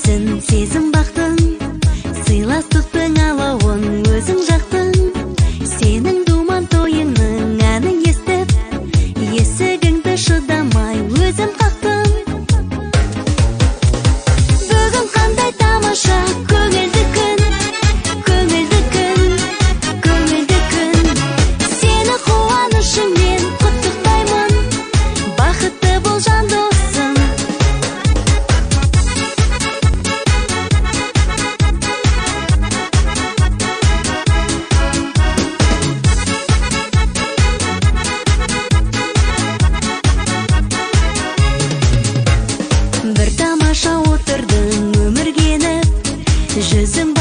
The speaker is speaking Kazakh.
сен сезім бақтың, сыйластықтың алауын өзің жақтың. Сенің думан тойыңның әнін естіп, есігіңді шыдамай өзім қақтым. Бүгін қандай тамаша, көңілді күн, көңілді күн, көңілді күн. Сені қуанышыңмен құттықтаймын, бақытты бол жан досым. Бір тамаша отырдың өміргеніп, жүзің